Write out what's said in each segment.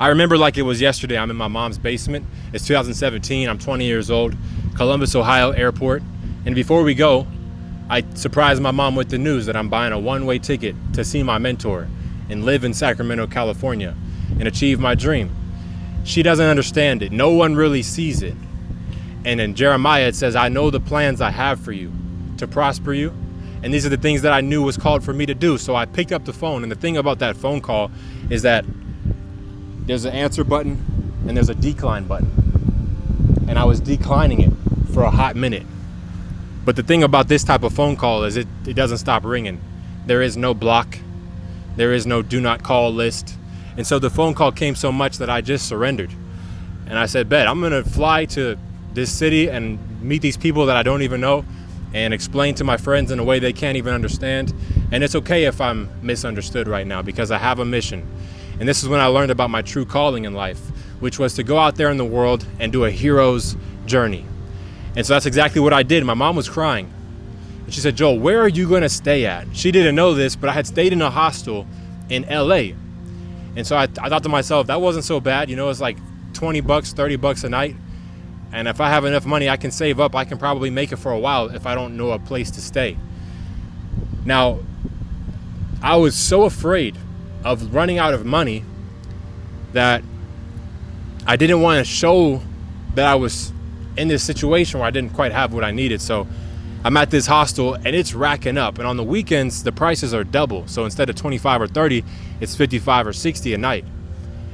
I remember like it was yesterday. I'm in my mom's basement. It's 2017. I'm 20 years old. Columbus, Ohio airport. And before we go, I surprised my mom with the news that I'm buying a one-way ticket to see my mentor and live in Sacramento, California and achieve my dream. She doesn't understand it. No one really sees it. And in Jeremiah, it says, I know the plans I have for you to prosper you. And these are the things that I knew was called for me to do. So I picked up the phone. And the thing about that phone call is that there's an answer button and there's a decline button. And I was declining it for a hot minute. But the thing about this type of phone call is it doesn't stop ringing. There is no block. There is no do not call list. And so the phone call came so much that I just surrendered. And I said, bet, I'm gonna fly to this city and meet these people that I don't even know and explain to my friends in a way they can't even understand. And it's okay if I'm misunderstood right now because I have a mission. And this is when I learned about my true calling in life, which was to go out there in the world and do a hero's journey. And so that's exactly what I did. My mom was crying. And she said, Joel, where are you gonna stay at? She didn't know this, but I had stayed in a hostel in LA. And so I thought to myself, that wasn't so bad. You know, it's like 20 bucks, 30 bucks a night. And if I have enough money I can save up, I can probably make it for a while if I don't know a place to stay. Now, I was so afraid of running out of money that I didn't want to show that I was in this situation where I didn't quite have what I needed. So I'm at this hostel and it's racking up. And on the weekends, the prices are double. So instead of 25 or 30, it's 55 or 60 a night.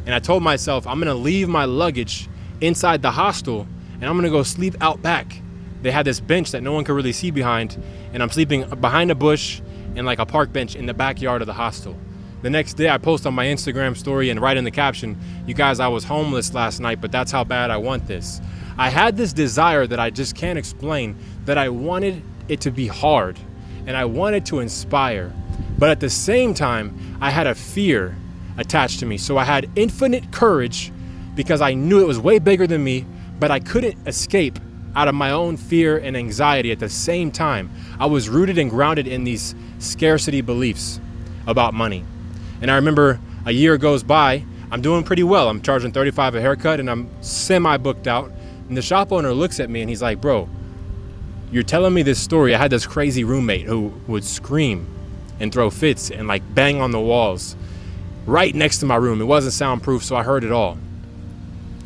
And I told myself, I'm going to leave my luggage inside the hostel and I'm going to go sleep out back. They had this bench that no one could really see behind. And I'm sleeping behind a bush and like a park bench in the backyard of the hostel. The next day I post on my Instagram story and write in the caption, you guys, I was homeless last night, but that's how bad I want this. I had this desire that I just can't explain, that I wanted it to be hard and I wanted to inspire. But at the same time, I had a fear attached to me. So I had infinite courage because I knew it was way bigger than me, but I couldn't escape out of my own fear and anxiety at the same time. I was rooted and grounded in these scarcity beliefs about money. And I remember a year goes by, I'm doing pretty well. I'm charging $35 a haircut and I'm semi-booked out. And the shop owner looks at me and he's like, bro, you're telling me this story. I had this crazy roommate who would scream and throw fits and like bang on the walls right next to my room. It wasn't soundproof, so I heard it all.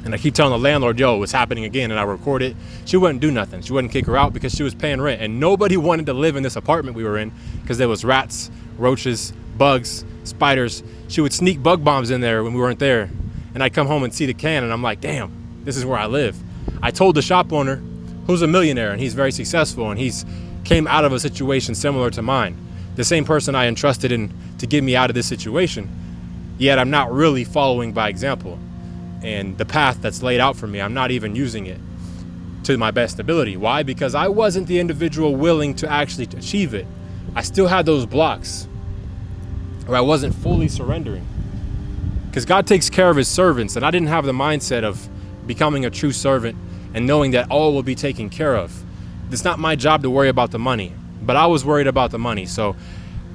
And I keep telling the landlord, yo, it's happening again. And I record it. She wouldn't do nothing. She wouldn't kick her out because she was paying rent. And nobody wanted to live in this apartment we were in because there was rats, roaches, bugs, spiders. She would sneak bug bombs in there when we weren't there. And I'd come home and see the can and I'm like, damn, this is where I live. I told the shop owner, who's a millionaire and he's very successful and he's came out of a situation similar to mine. The same person I entrusted in to get me out of this situation. Yet I'm not really following by example. And the path that's laid out for me, I'm not even using it to my best ability. Why? Because I wasn't the individual willing to actually achieve it. I still had those blocks where I wasn't fully surrendering. Because God takes care of his servants, and I didn't have the mindset of becoming a true servant and knowing that all will be taken care of. It's not my job to worry about the money, but I was worried about the money. So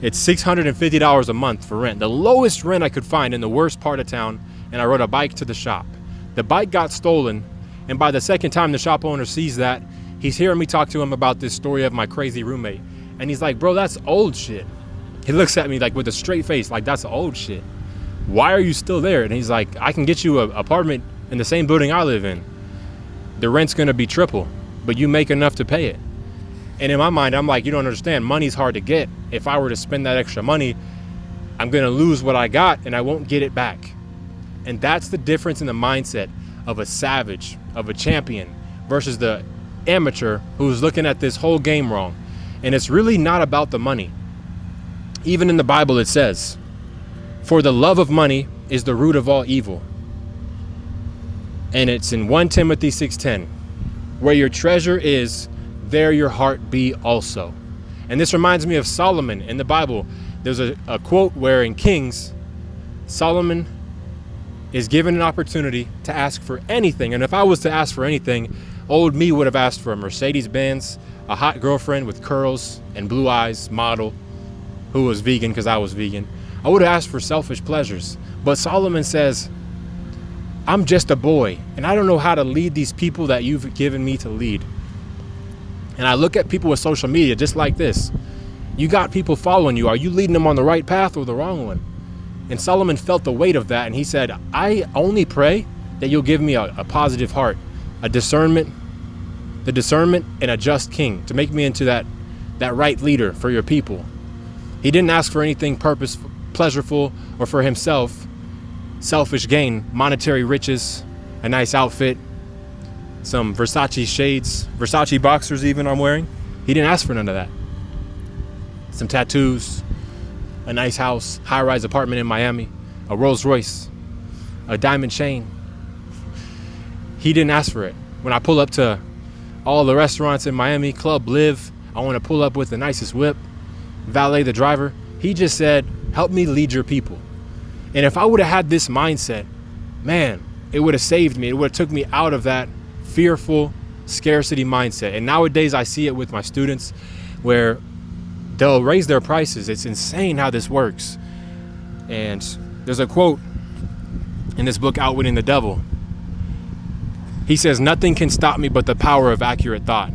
it's $650 a month for rent, the lowest rent I could find in the worst part of town. And I rode a bike to the shop. The bike got stolen, and by the second time the shop owner sees that, he's hearing me talk to him about this story of my crazy roommate. And he's like, bro, that's old shit. He looks at me like with a straight face, like that's old shit. Why are you still there? And he's like, I can get you an apartment in the same building I live in. The rent's gonna be triple, but you make enough to pay it. And in my mind, I'm like, you don't understand, money's hard to get. If I were to spend that extra money, I'm gonna lose what I got and I won't get it back. And that's the difference in the mindset of a savage, of a champion, versus the amateur who's looking at this whole game wrong. And it's really not about the money. Even in the Bible it says, for the love of money is the root of all evil. And it's in 1 Timothy 6:10, where your treasure is, there your heart be also. And this reminds me of Solomon in the Bible. There's a quote where in Kings, Solomon is given an opportunity to ask for anything. And if I was to ask for anything, old me would have asked for a Mercedes-Benz, a hot girlfriend with curls and blue eyes, model, who was vegan because I was vegan. I would have asked for selfish pleasures. But Solomon says, I'm just a boy, and I don't know how to lead these people that you've given me to lead. And I look at people with social media just like this. You got people following you. Are you leading them on the right path or the wrong one? And Solomon felt the weight of that, and he said, I only pray that you'll give me a positive heart, the discernment and a just king to make me into that right leader for your people. He didn't ask for anything purposeful, pleasurable, or for himself, selfish gain, monetary riches, a nice outfit, some Versace shades, Versace boxers even I'm wearing. He didn't ask for none of that. Some tattoos, a nice house, high-rise apartment in Miami, a Rolls Royce, a diamond chain. He didn't ask for it. When I pull up to all the restaurants in Miami, Club Live, I want to pull up with the nicest whip, valet the driver. He just said, help me lead your people. And if I would have had this mindset, man, it would have saved me. It would have took me out of that fearful scarcity mindset. And nowadays I see it with my students where they'll raise their prices. It's insane how this works. And there's a quote in this book, Outwitting the Devil. He says, nothing can stop me but the power of accurate thought.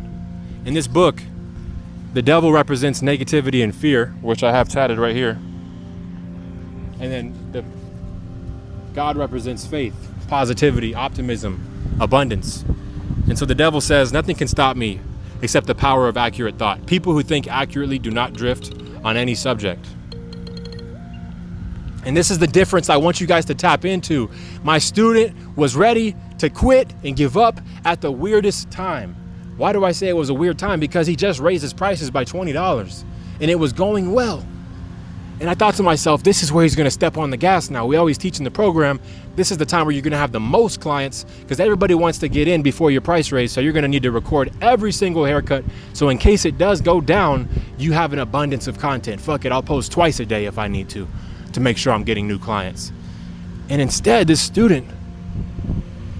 In this book, the devil represents negativity and fear, which I have tatted right here. And then God represents faith, positivity, optimism, abundance. And so the devil says, nothing can stop me except the power of accurate thought. People who think accurately do not drift on any subject. And this is the difference I want you guys to tap into. My student was ready to quit and give up at the weirdest time. Why do I say it was a weird time? Because he just raised his prices by $20 and it was going well. And I thought to myself, this is where he's going to step on the gas now. We always teach in the program, this is the time where you're going to have the most clients because everybody wants to get in before your price raise. So you're going to need to record every single haircut. So in case it does go down, you have an abundance of content. Fuck it, I'll post twice a day if I need to make sure I'm getting new clients. And instead, this student,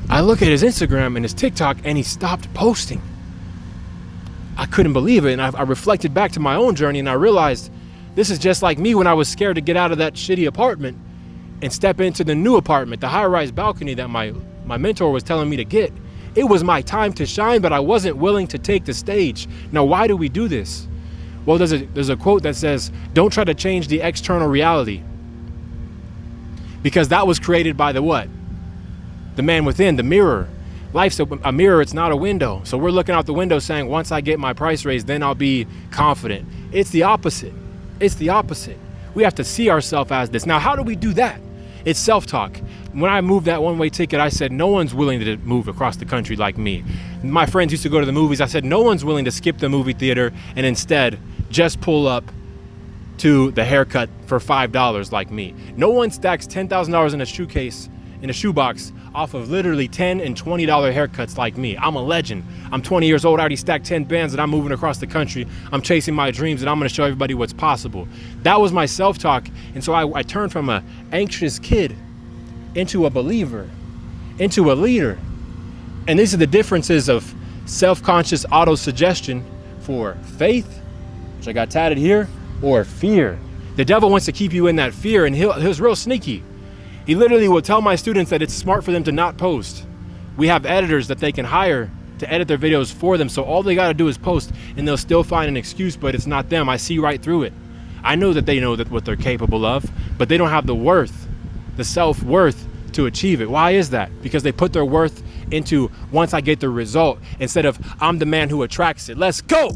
I look at his Instagram and his TikTok and he stopped posting. I couldn't believe it. And I reflected back to my own journey and I realized this is just like me when I was scared to get out of that shitty apartment and step into the new apartment, the high-rise balcony that my mentor was telling me to get. It was my time to shine, but I wasn't willing to take the stage. Now, why do we do this? Well, there's a quote that says, don't try to change the external reality. Because that was created by the what? The man within, the mirror. Life's a mirror, it's not a window. So we're looking out the window saying, once I get my price raised, then I'll be confident. It's the opposite. It's the opposite. We have to see ourselves as this. Now, how do we do that? It's self-talk. When I moved that one-way ticket, I said, no one's willing to move across the country like me. My friends used to go to the movies. I said, no one's willing to skip the movie theater and instead just pull up to the haircut for $5 like me. No one stacks $10,000 in a shoebox off of literally $10 and $20 haircuts like me. I'm a legend. I'm 20 years old. I already stacked 10 bands and I'm moving across the country. I'm chasing my dreams and I'm going to show everybody what's possible. That was my self-talk. And so I turned from an anxious kid into a believer, into a leader. And these are the differences of self-conscious auto-suggestion for faith, which I got tatted here, or fear. The devil wants to keep you in that fear, and he's real sneaky. He literally will tell my students that it's smart for them to not post. We have editors that they can hire to edit their videos for them, so all they got to do is post, and they'll still find an excuse, but it's not them. I see right through it. I know that they know that what they're capable of, but they don't have the worth, the self-worth to achieve it. Why is that? Because they put their worth into once I get the result instead of I'm the man who attracts it. Let's go!